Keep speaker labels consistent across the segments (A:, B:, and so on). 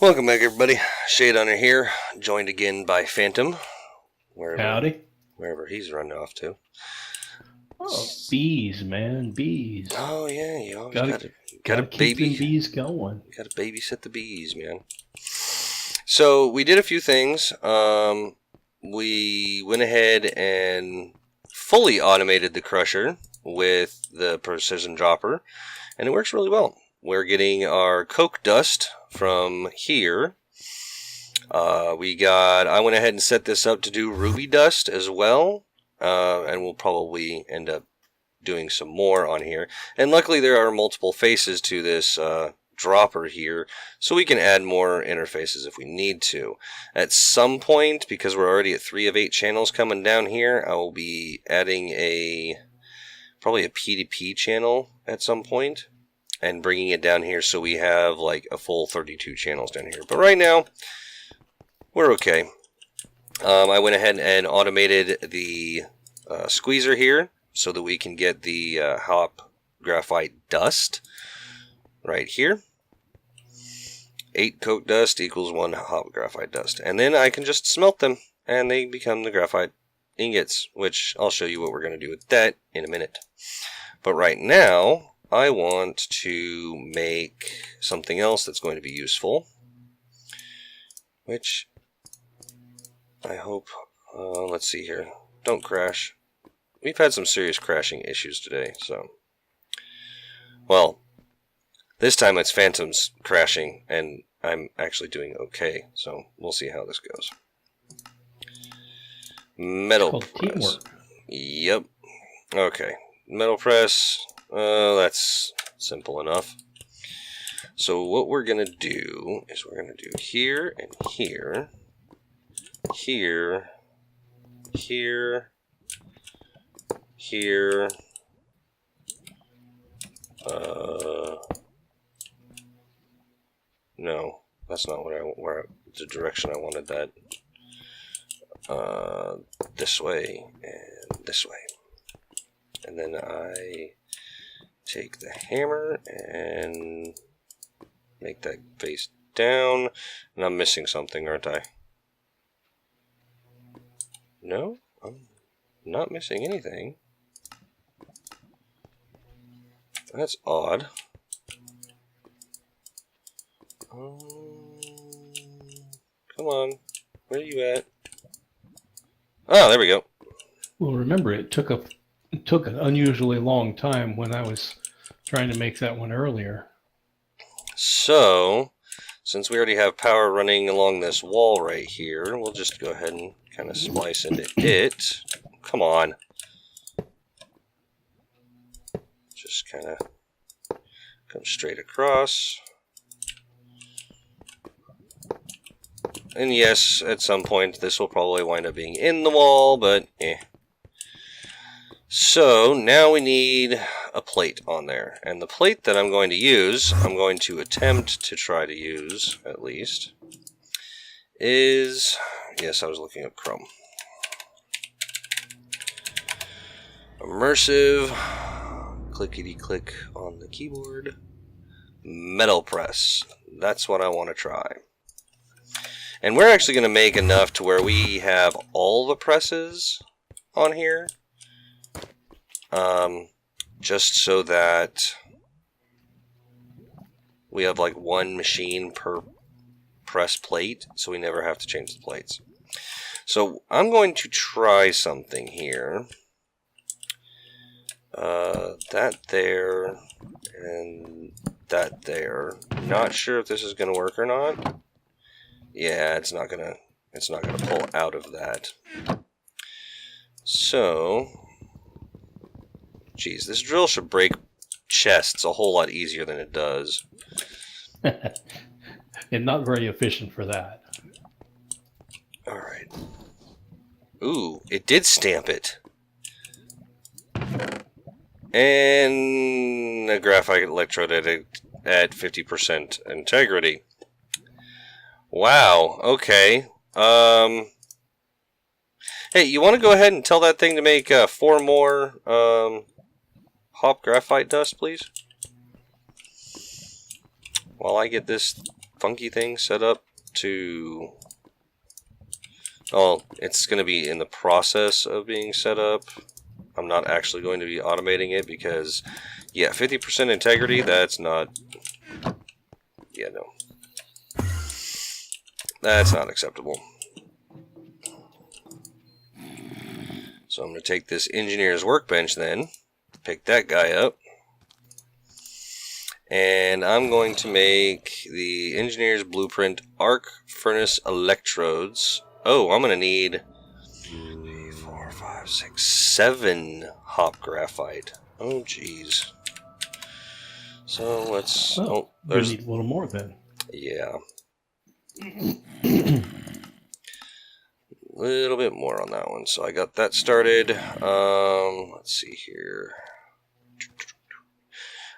A: Welcome back, everybody. Shade Hunter here, joined again by Phantom,
B: Howdy.
A: wherever he's running off to.
B: Oh, bees, man, bees.
A: Oh yeah, you always
B: Gotta
A: gotta
B: keep them bees going.
A: gotta babysit the bees, man. So we did a few things. We went ahead and fully automated the crusher with the precision dropper, and it works really well. We're getting our coke dust from here. I went ahead and set this up to do ruby dust as well, and we'll probably end up doing some more on here. And luckily there are multiple faces to this dropper here, so we can add more interfaces if we need to. At some point, because we're already at 3 of 8 channels coming down here, I will be adding probably a P2P channel at some point, and bringing it down here so we have like a full 32 channels down here. But right now, we're okay. I went ahead and automated the squeezer here so that we can get the hop graphite dust right here. 8 coke dust equals 1 hop graphite dust. And then I can just smelt them and they become the graphite ingots, which I'll show you what we're going to do with that in a minute. But right now, I want to make something else that's going to be useful, which I hope, let's see here, don't crash. We've had some serious crashing issues today, so, well, this time it's Phantom's crashing, and I'm actually doing okay, so we'll see how this goes. Metal press.
B: Teamwork.
A: Yep. Okay. Metal press. That's simple enough. So what we're going to do is we're going to do here and here, here, here, here, no, that's not the direction I wanted that. This way and this way. And then I take the hammer and make that face down. And I'm missing something, aren't I? No, I'm not missing anything. That's odd. Come on, where are you at? Oh, there we go.
B: Well, remember, it took an unusually long time when I was trying to make that one earlier.
A: So, since we already have power running along this wall right here, we'll just go ahead and kind of splice into it. Come on. Just kind of come straight across. And yes, at some point this will probably wind up being in the wall, but eh. So now we need a plate on there. And the plate that I'm going to use, I'm going to attempt to try to use at least, is, yes, I was looking up Chrome. Immersive, clickety click on the keyboard, metal press. That's what I want to try. And we're actually going to make enough to where we have all the presses on here. Just so that we have like one machine per press plate, so we never have to change the plates. So I'm going to try something here. That there, and that there. Not sure if this is going to work or not. Yeah, it's not gonna pull out of that. So, geez, this drill should break chests a whole lot easier than it does.
B: And not very efficient for that.
A: Alright. Ooh, it did stamp it. And a graphite electrode at 50% integrity. Wow, okay. Hey, you want to go ahead and tell that thing to make 4 more hop graphite dust, please? While I get this funky thing set up to... Oh, it's going to be in the process of being set up. I'm not actually going to be automating it because, yeah, 50% integrity, that's not... Yeah, no. That's not acceptable. So I'm going to take this engineer's workbench then, pick that guy up, and I'm going to make the engineer's blueprint arc furnace electrodes. Oh, I'm going to need 3, 4, 5, 6, 7 hop graphite. Oh, jeez. So let's...
B: Oh,
A: there's...
B: we need a little more then.
A: Yeah. Little bit more on that one. So I got that started. Let's see here.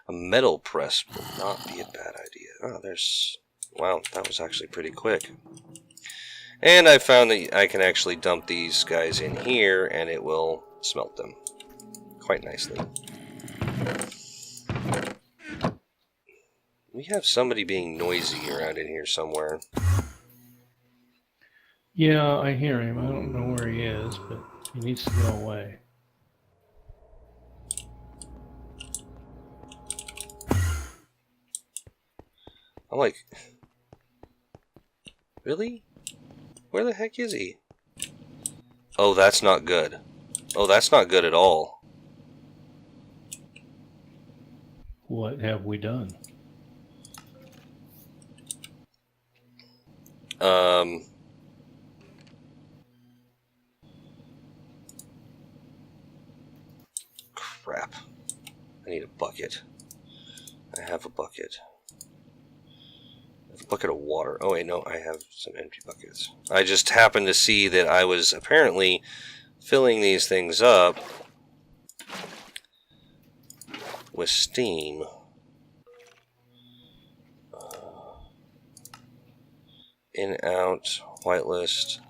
A: A metal press would not be a bad idea. Oh, there's... Wow, that was actually pretty quick. And I found that I can actually dump these guys in here and it will smelt them quite nicely. We have somebody being noisy around in here somewhere.
B: Yeah, I hear him. I don't know where he is, but he needs to go away.
A: I'm like, really? Where the heck is he? Oh, that's not good. Oh, that's not good at all.
B: What have we done?
A: Crap. I need a bucket. I have a bucket. I have a bucket of water. Oh wait, no, I have some empty buckets. I just happened to see that I was apparently filling these things up with steam. In, out, whitelist,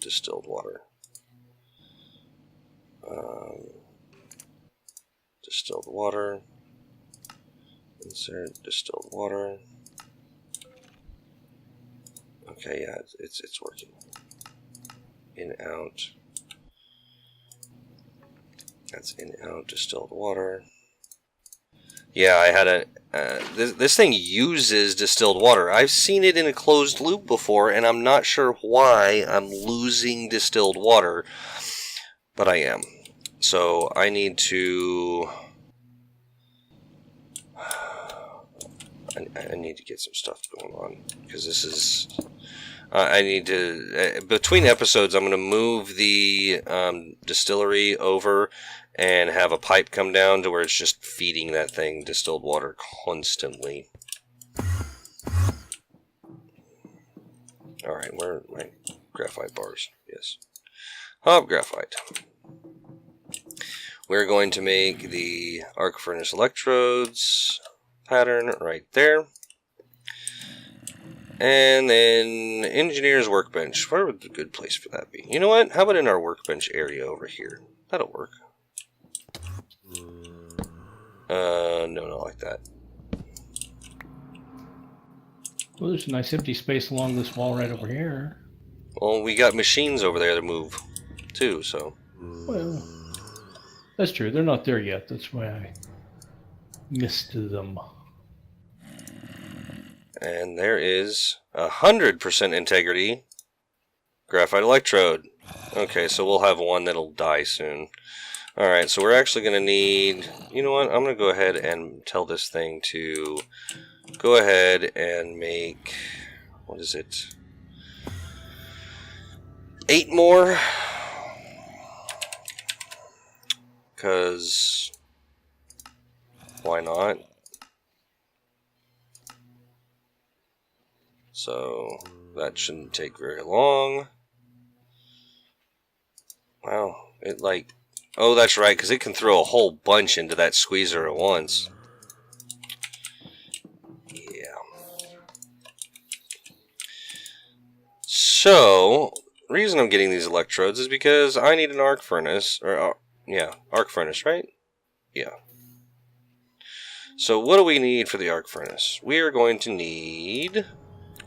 A: distilled water. Distilled water. Insert distilled water. Okay, yeah, it's working. In, out. That's in, out, distilled water. Yeah, I had a... this thing uses distilled water. I've seen it in a closed loop before, and I'm not sure why I'm losing distilled water, but I am. So I need to... I need to get some stuff going on, because this is... I need to... between episodes, I'm going to move the distillery over and have a pipe come down to where it's just feeding that thing distilled water constantly. Alright, where are my graphite bars? Yes. Hop graphite. We're going to make the arc furnace electrodes pattern right there. And then engineer's workbench. Where would a good place for that be? You know what? How about in our workbench area over here? That'll work. No, not like that.
B: Well, there's a nice empty space along this wall right over here.
A: Well, we got machines over there to move, too, so...
B: Well, that's true. They're not there yet. That's why I missed them.
A: And there is 100% integrity graphite electrode. Okay, so we'll have one that'll die soon. Alright, so we're actually going to need... You know what? I'm going to go ahead and tell this thing to go ahead and make... What is it? 8 more. Because... Why not? So, that shouldn't take very long. Wow, it like... Oh, that's right, because it can throw a whole bunch into that squeezer at once. Yeah. So, the reason I'm getting these electrodes is because I need an arc furnace. Or, yeah, arc furnace, right? Yeah. So what do we need for the arc furnace? We are going to need...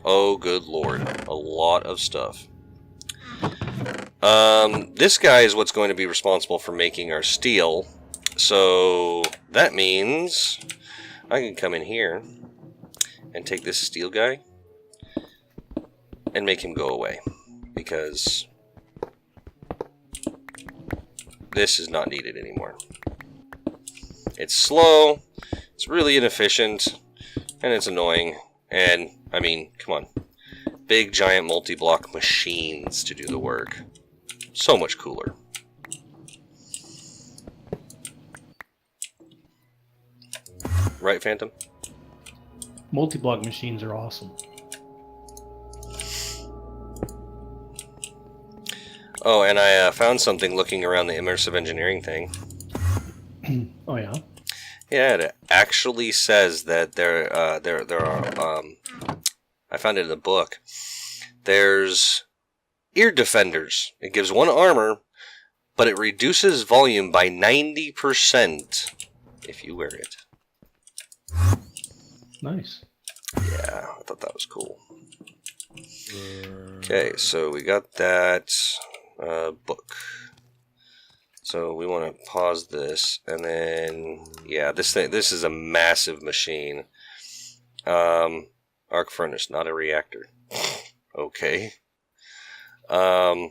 A: Oh, good lord. A lot of stuff. This guy is what's going to be responsible for making our steel. So that means I can come in here and take this steel guy and make him go away. Because this is not needed anymore. It's slow, it's really inefficient, and it's annoying. And, I mean, come on. Big, giant, multi-block machines to do the work. So much cooler. Right, Phantom?
B: Multi-block machines are awesome.
A: Oh, and I found something looking around the immersive engineering thing.
B: Oh, yeah?
A: Yeah, it actually says that there are, I found it in the book. There's ear defenders. It gives 1 armor, but it reduces volume by 90% if you wear it.
B: Nice.
A: Yeah, I thought that was cool. Okay, so we got that book. So we want to pause this, and then, yeah, this is a massive machine. Arc furnace, not a reactor. Okay. We're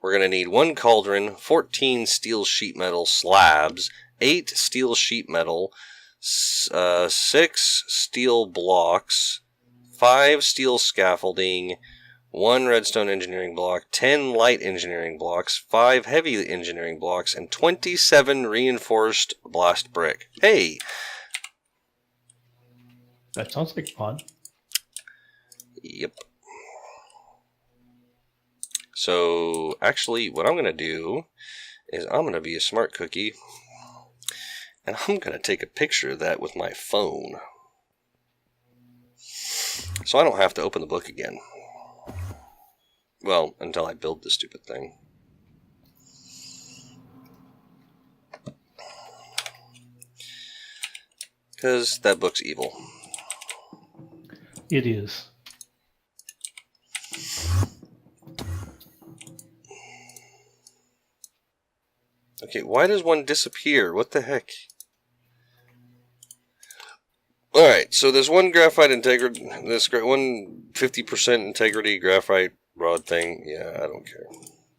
A: going to need 1 cauldron, 14 steel sheet metal slabs, 8 steel sheet metal, 6 steel blocks, 5 steel scaffolding, 1 redstone engineering block, 10 light engineering blocks, 5 heavy engineering blocks, and 27 reinforced blast brick. Hey!
B: That sounds like fun.
A: Yep. So, actually, what I'm going to do is I'm going to be a smart cookie, and I'm going to take a picture of that with my phone. So I don't have to open the book again. Well, until I build this stupid thing. Because that book's evil.
B: It is.
A: Okay, why does one disappear? What the heck? Alright, so there's one graphite integrity, this one 50% integrity graphite rod thing. Yeah, I don't care.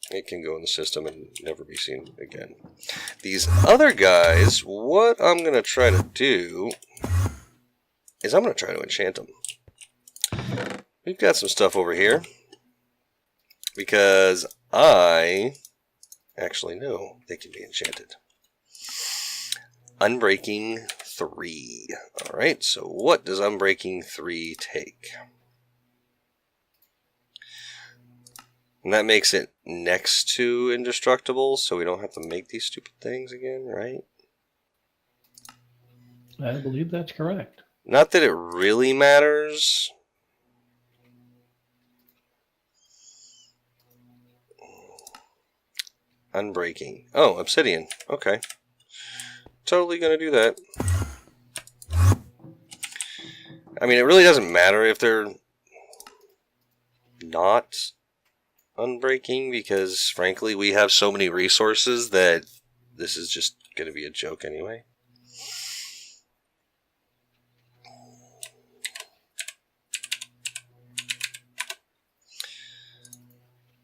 A: It can go in the system and never be seen again. These other guys, what I'm going to try to do is I'm going to try to enchant them. We've got some stuff over here. Because I actually know they can be enchanted. Unbreaking 3. Alright, so what does Unbreaking 3 take? And that makes it next to indestructible, so we don't have to make these stupid things again, right?
B: I believe that's correct.
A: Not that it really matters. Unbreaking. Oh, obsidian. Okay. Totally gonna do that. I mean, it really doesn't matter if they're not unbreaking, because frankly we have so many resources that this is just going to be a joke anyway.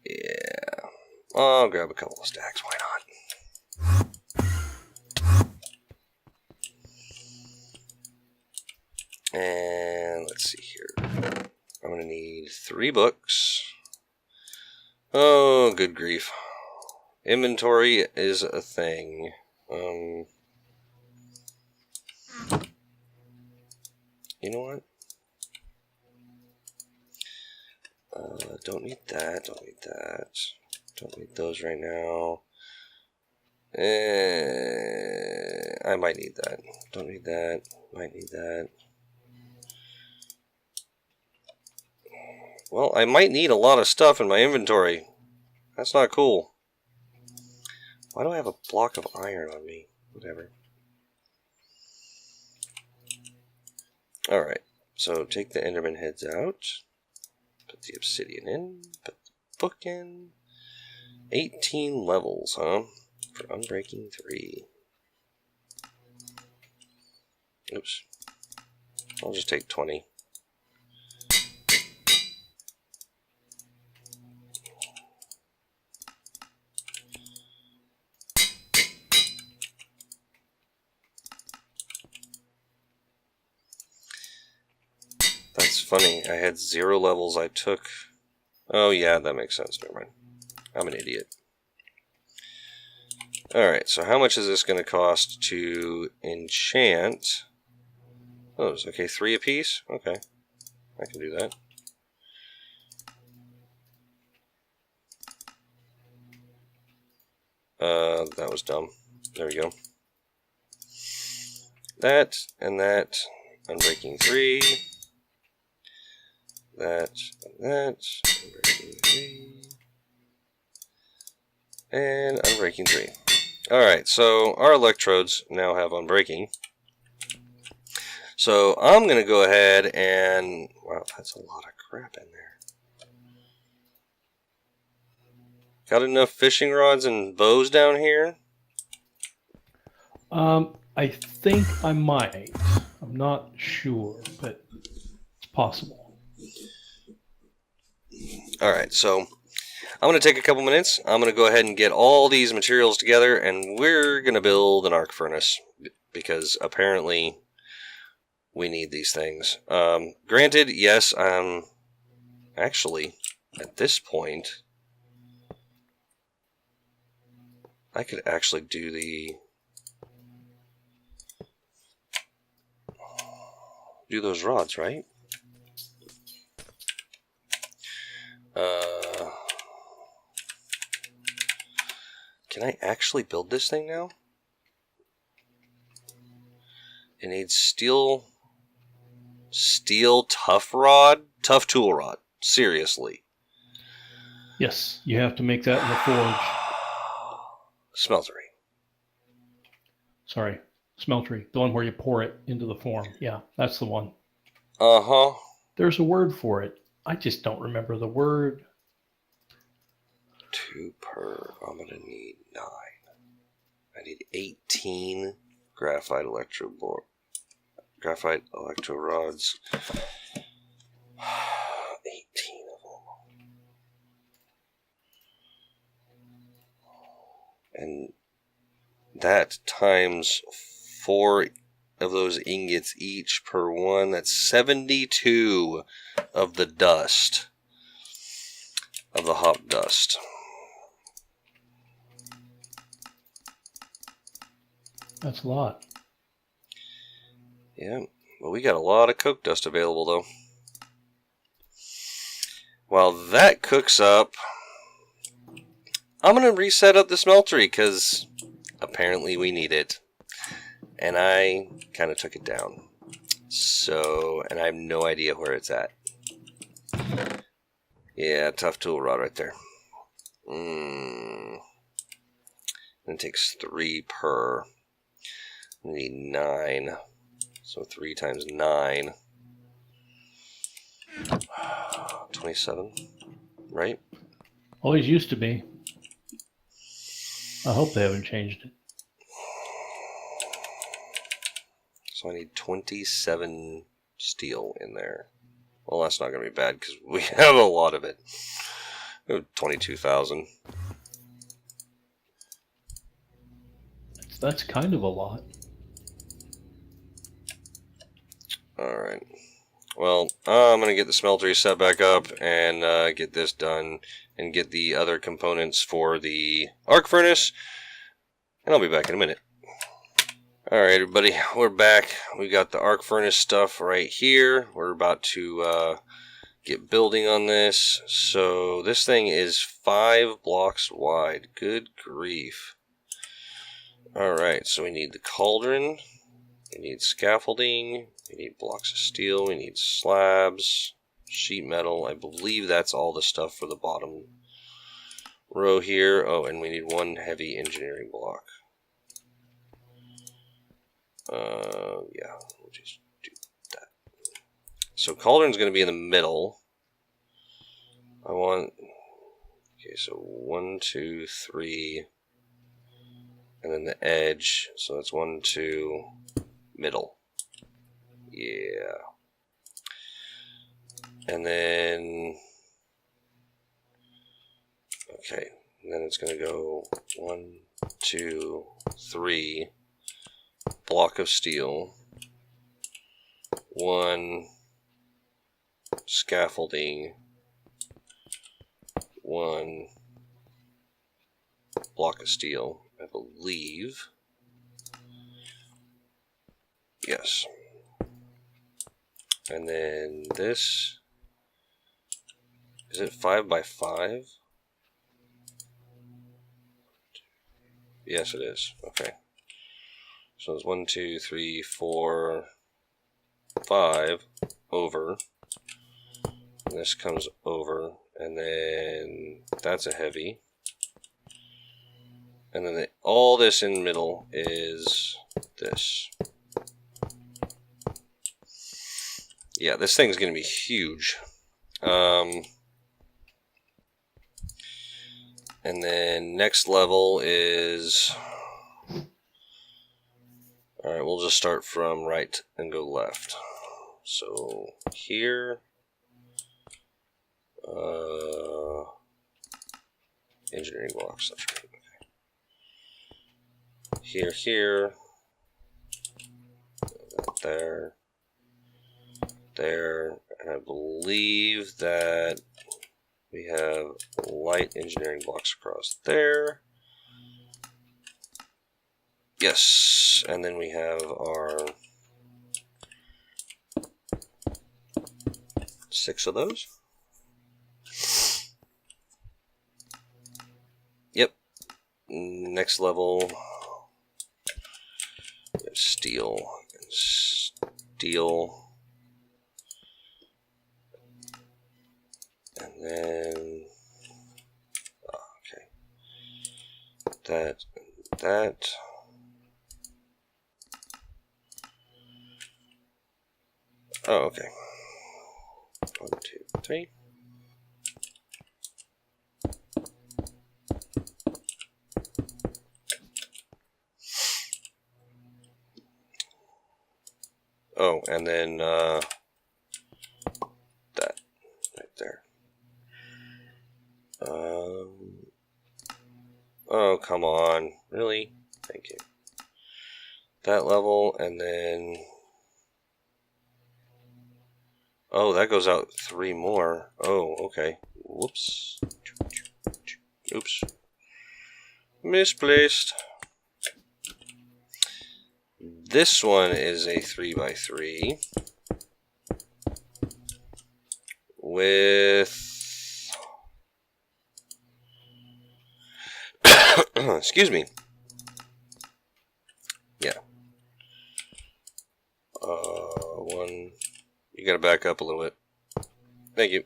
A: Yeah, I'll grab a couple of stacks, why not? And let's see here, I'm going to need 3 books. Oh, good grief. Inventory is a thing. You know what? Don't need that, don't need that. Don't need those right now. I might need that. Don't need that. Might need that. Well, I might need a lot of stuff in my inventory. That's not cool. Why do I have a block of iron on me? Whatever. Alright, so take the Enderman heads out. Put the obsidian in. Put the book in. 18 levels, huh? For Unbreaking 3. Oops. I'll just take 20. That's funny. I had 0 levels. I took... Oh, yeah, that makes sense. Never mind. I'm an idiot. Alright, so how much is this going to cost to enchant? Those. Okay, 3 apiece? Okay. I can do that. That was dumb. There we go. That, and that. Unbreaking 3. That, and that. Unbreaking 3. And Unbreaking 3. Alright, so our electrodes now have Unbreaking. So I'm going to go ahead and... Wow, that's a lot of crap in there. Got enough fishing rods and bows down here?
B: I think I might. I'm not sure, but it's possible.
A: Alright, so I'm going to take a couple minutes. I'm going to go ahead and get all these materials together, and we're going to build an arc furnace, because apparently we need these things. Granted, yes, actually, at this point, I could actually do those rods, right? Can I actually build this thing now? It needs steel tough tool rod. Seriously.
B: Yes, you have to make that in the forge.
A: Smeltery.
B: Sorry, smeltery. The one where you pour it into the form. Yeah, that's the one.
A: Uh-huh.
B: There's a word for it. I just don't remember the word.
A: 2 per. I'm going to need 9. I need 18 graphite electro rods. 18 of them. And that times 4 of those ingots each per one. That's 72 of the dust. Of the hop dust.
B: That's a lot.
A: Yeah, well, we got a lot of coke dust available, though. While that cooks up, I'm going to reset up the smeltery, because apparently we need it. And I kind of took it down. So, and I have no idea where it's at. Yeah, tough tool rod right there. And it takes 3 per. I need 9. So 3 times 9. 27, right?
B: Always used to be. I hope they haven't changed it.
A: So I need 27 steel in there. Well, that's not going to be bad because we have a lot of it. 22,000.
B: That's kind of a lot.
A: Alright. Well, I'm going to get the smeltery set back up and get this done and get the other components for the arc furnace. And I'll be back in a minute. Alright, everybody, we're back. We got the arc furnace stuff right here. We're about to get building on this. So this thing is 5 blocks wide. Good grief. Alright, so we need the cauldron. We need scaffolding. We need blocks of steel. We need slabs. Sheet metal. I believe that's all the stuff for the bottom row here. Oh, and we need 1 heavy engineering block. Yeah, we'll just do that. So cauldron's going to be in the middle. I want... Okay, so 1, 2, 3... And then the edge, so that's 1, 2, middle. Yeah. And then... Okay, and then it's going to go 1, 2, 3, block of steel, 1, scaffolding, 1, block of steel, I believe. Yes. And then this, is it 5 by 5? Yes, it is. Okay. So it's 1, 2, 3, 4, 5 over. And this comes over. And then that's a heavy. And then all this in the middle is this. Yeah, this thing's going to be huge. And then next level is... Alright, we'll just start from right and go left. So here... engineering blocks, that's right. Okay. Here, there, and I believe that we have light engineering blocks across there. Yes, and then we have our 6 of those. Yep. Next level, we have steel and steel. And then, okay, that. Oh, okay. 1, 2, 3. Oh, and then that right there. Oh, come on. Really? Thank you. That level, and then... Oh, that goes out 3 more. Oh, okay. Whoops. Oops. Misplaced. This one is a 3 by 3 with... Excuse me. Yeah. One... You gotta back up a little bit. Thank you.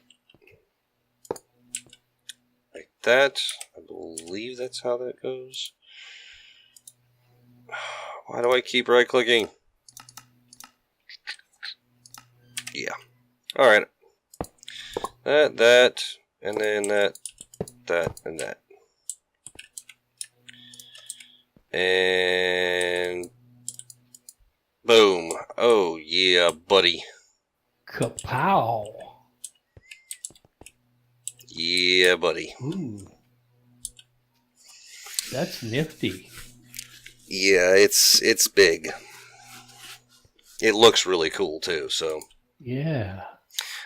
A: Like that. I believe that's how that goes. Why do I keep right clicking? Yeah. Alright. That, and then that, and that. And boom. Oh yeah, buddy.
B: Kapow!
A: Yeah, buddy.
B: Ooh. That's nifty.
A: Yeah, it's big. It looks really cool too, so.
B: Yeah.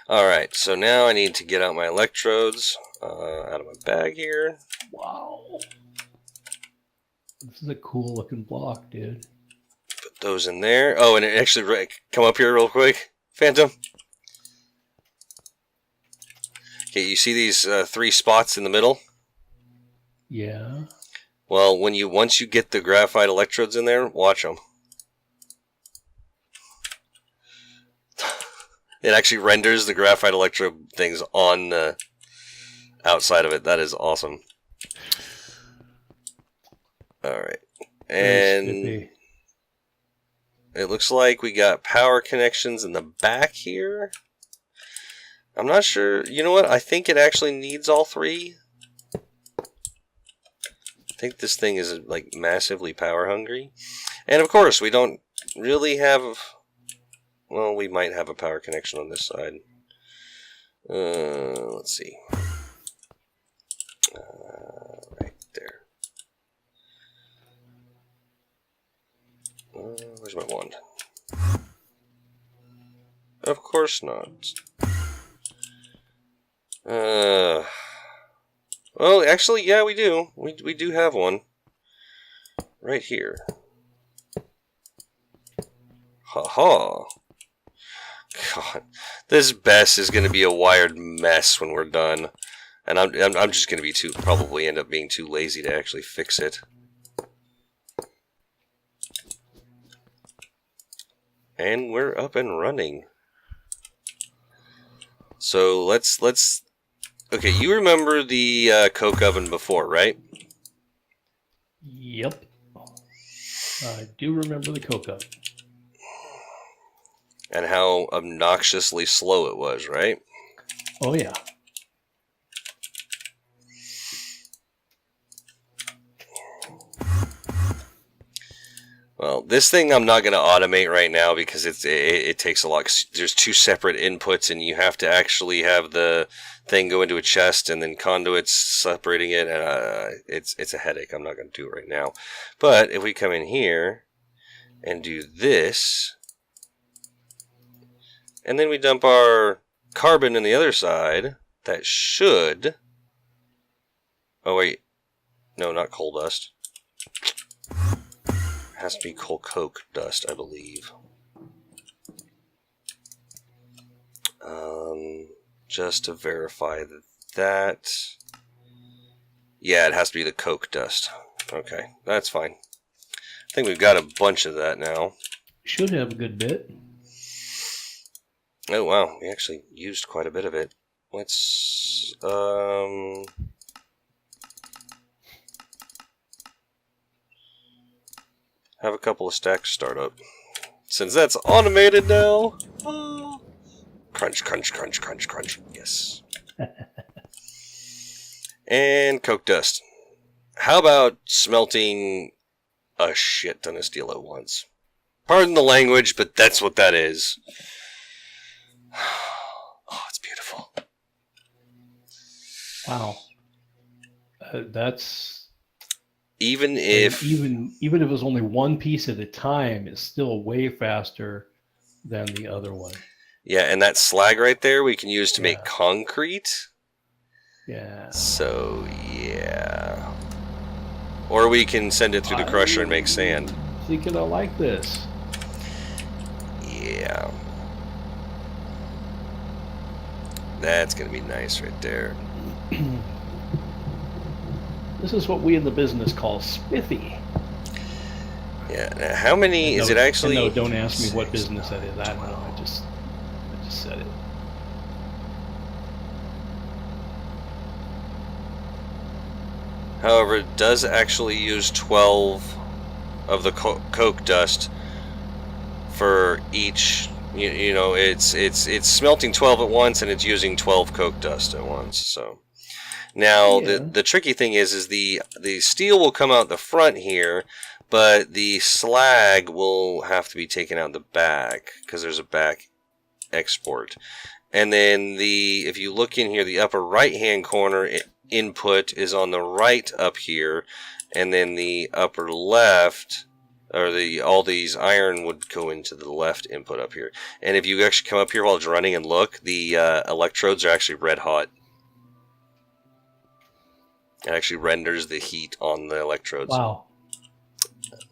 A: Alright, so now I need to get out my electrodes out of my bag here.
B: Wow. This is a cool looking block, dude.
A: Put those in there. Oh, and it actually, come up here real quick, Phantom. Okay, you see these 3 spots in the middle?
B: Yeah.
A: Well, once you get the graphite electrodes in there, watch them. It actually renders the graphite electrode things on the outside of it. That is awesome. Alright. And it looks like we got power connections in the back here. I'm not sure. You know what? I think it actually needs all three. I think this thing is like massively power hungry. And of course, we don't really have... Well, we might have a power connection on this side. Let's see. Right there. Where's my wand? Of course not. Well, actually, yeah, we do. We do have one. Right here. Ha-ha. God, this Bess is going to be a wired mess when we're done. And I'm just going to be probably end up being too lazy to actually fix it. And we're up and running. So let's okay, you remember the Coke oven before, right?
B: Yep. I do remember the Coke oven.
A: And how obnoxiously slow it was, right?
B: Oh, yeah.
A: Well, this thing I'm not going to automate right now because it takes a lot. There's two separate inputs, and you have to actually have the thing go into a chest and then conduits separating it. And it's a headache. I'm not going to do it right now. But if we come in here and do this, and then we dump our carbon in the other side, that should... Oh, wait. No, not coal dust. It has to be coke dust, I believe. Just to verify that... Yeah, it has to be the coke dust. Okay, that's fine. I think we've got a bunch of that now.
B: Should have a good bit.
A: Oh, wow. We actually used quite a bit of it. Let's... have a couple of stacks start up. Since that's automated now. Oh. Crunch, crunch, crunch, crunch, crunch. Yes. And coke dust. How about smelting a shit ton of steel at once? Pardon the language, but that's what that is. Oh, it's beautiful.
B: Wow. That's...
A: Even if
B: it was only one piece at a time, it's still way faster than the other one.
A: Yeah, and that slag right there we can use to make concrete.
B: Yeah.
A: So yeah. Or we can send it through the crusher and make sand.
B: Thinking I like this.
A: Yeah. That's gonna be nice right there.
B: This is what we in the business call spiffy.
A: Yeah. Now, how many is it actually?
B: No, don't ask me what business that is. I don't know. I just said it.
A: However, it does actually use 12 of the coke dust for each. You know, it's smelting 12 at once, and it's using 12 coke dust at once. So. Now, the tricky thing is the steel will come out the front here, but the slag will have to be taken out the back, because there's a back export. And then if you look in here, the upper right-hand corner input is on the right up here, and then the upper left, or all these iron would go into the left input up here. And if you actually come up here while it's running and look, the electrodes are actually red hot. It actually renders the heat on the electrodes.
B: Wow.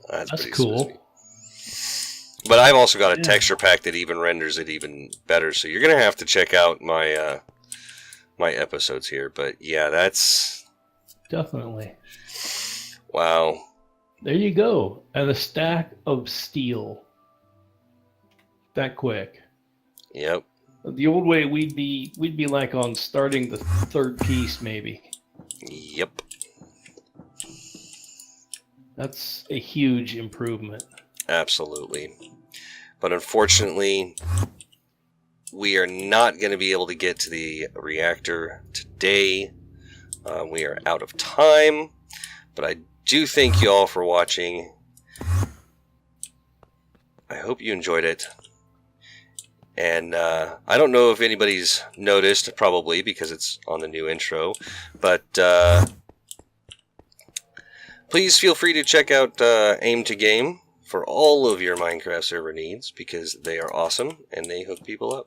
A: That's pretty
B: cool.
A: Sweet. But I've also got a texture pack that even renders it even better. So you're going to have to check out my my episodes here. But yeah, that's...
B: Definitely.
A: Wow.
B: There you go. And a stack of steel. That quick.
A: Yep.
B: The old way we'd be like on starting the third piece maybe.
A: Yep.
B: That's a huge improvement.
A: Absolutely. But unfortunately, we are not going to be able to get to the reactor today. We are out of time, but I do thank you all for watching. I hope you enjoyed it. And I don't know if anybody's noticed, probably because it's on the new intro, but please feel free to check out Aim to Game for all of your Minecraft server needs, because they are awesome and they hook people up.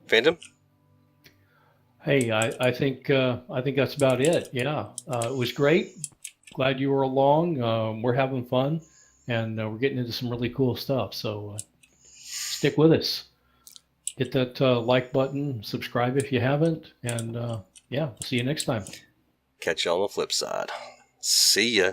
A: Phantom?
B: Hey, I think that's about it. Yeah, it was great. Glad you were along. We're having fun, and we're getting into some really cool stuff. So stick with us. Hit that like button, subscribe if you haven't, and yeah, see you next time.
A: Catch you on the flip side. See ya.